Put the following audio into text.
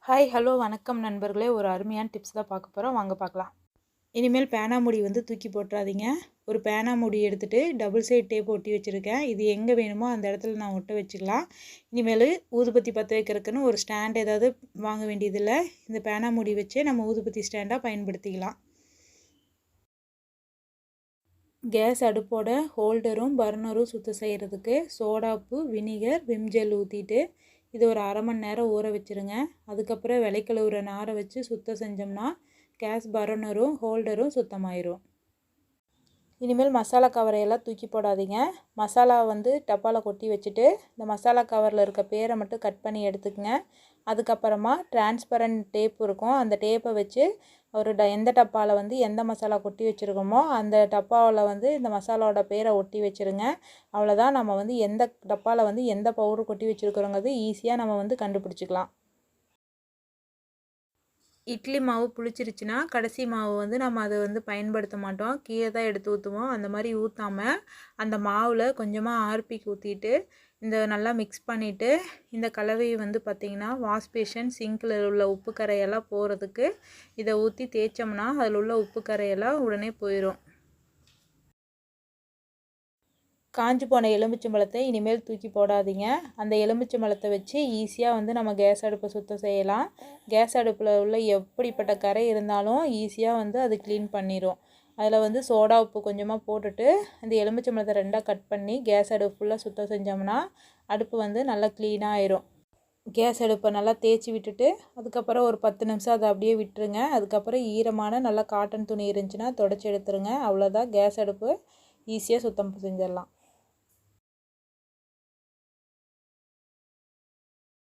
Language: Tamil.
ஹாய் ஹலோ வணக்கம் நண்பர்களே. ஒரு அருமையான டிப்ஸ் தான் பார்க்க போகிறோம், வாங்க பார்க்கலாம். இனிமேல் பேனா மூடி வந்து தூக்கி போட்டுறாதீங்க. ஒரு பேனா மூடி எடுத்துகிட்டு டபுள் சைட் டேப் ஒட்டி வச்சுருக்கேன். இது எங்கே வேணுமோ அந்த இடத்துல நான் ஒட்ட வச்சுக்கலாம். இனிமேல் ஊதுபத்தி பற்ற வைக்கிறதுக்குன்னு ஒரு ஸ்டாண்ட் ஏதாவது வாங்க வேண்டியதில்லை. இந்த பேனா மூடி வச்சு நம்ம ஊதுபத்தி ஸ்டாண்டாக பயன்படுத்திக்கலாம். கேஸ் அடுப்போட ஹோல்டரும் பர்னரும் சுத்தம் செய்கிறதுக்கு சோடாப்பு, வினிகர், விம் ஜெல் ஊற்றிட்டு இது ஒரு அரை மணி நேரம் ஊற வச்சுருங்க. அதுக்கப்புறம் விளக்கழுவுற நாரை வச்சு சுத்தம் செஞ்சோம்னா கேஸ் பர்னரும் ஹோல்டரும் சுத்தமாயிரும். இனிமேல் மசாலா கவரையெல்லாம் தூக்கி போடாதீங்க. மசாலா வந்து டப்பாவில் கொட்டி வச்சுட்டு இந்த மசாலா கவரில் இருக்க பேரை மட்டும் கட் பண்ணி எடுத்துக்கங்க. அதுக்கப்புறமா டிரான்ஸ்பரண்ட் டேப் இருக்கும், அந்த டேப்பை வச்சு எந்த டப்பாவில் வந்து எந்த மசாலா கொட்டி வச்சுருக்கோமோ அந்த டப்பாவில் வந்து இந்த மசாலாவோட பேரை ஒட்டி வச்சுருங்க. அவ்வளோதான், நம்ம வந்து எந்த டப்பாவில் வந்து எந்த பவுடர் கொட்டி வச்சுருக்கிறோங்கிறது ஈஸியாக நம்ம வந்து கண்டுபிடிச்சிக்கலாம். இட்லி மாவு புளிச்சிருச்சுன்னா கடைசி மாவு வந்து நம்ம அதை வந்து பயன்படுத்த மாட்டோம், கீழே தான் எடுத்து ஊற்றுவோம். அந்த மாதிரி ஊற்றாமல் அந்த மாவில் கொஞ்சமாக ஆர்பிக்கு ஊற்றிட்டு இந்த நல்லா மிக்ஸ் பண்ணிவிட்டு இந்த கலவையை வந்து பார்த்திங்கன்னா வாஷ் பேஷன் சிங்கில் உள்ள உப்பு கரையெல்லாம் போகிறதுக்கு இதை ஊற்றி தேய்ச்சோம்னா அதில் உள்ள உப்பு கரையெல்லாம் உடனே போயிடும். காஞ்சி போன எலுமிச்சம்பழத்தை இனிமேல் தூக்கி போடாதீங்க. அந்த எலுமிச்சம்பழத்தை வச்சு ஈஸியாக வந்து நம்ம கேஸ் அடுப்பை சுத்தம் செய்யலாம். கேஸ் அடுப்பில் உள்ள எப்படிப்பட்ட கரை இருந்தாலும் ஈஸியாக வந்து அது க்ளீன் பண்ணிடும். அதில் வந்து சோடா உப்பு கொஞ்சமாக போட்டுட்டு அந்த எலுமிச்சம்பழத்தை ரெண்டாக கட் பண்ணி கேஸ் அடுப்பு ஃபுல்லாக சுத்தம் செஞ்சோம்னா அடுப்பு வந்து நல்லா க்ளீனாக ஆயிரும். கேஸ் அடுப்பை நல்லா தேய்ச்சி விட்டுட்டு அதுக்கப்புறம் ஒரு 10 நிமிஷம் அதை அப்படியே விட்டுருங்க. அதுக்கப்புறம் ஈரமான நல்லா காட்டன் துணி இருந்துச்சுன்னா தொடச்சி எடுத்துருங்க. அவ்வளோதான், கேஸ் அடுப்பு ஈஸியாக சுத்தம் செஞ்சிடலாம்.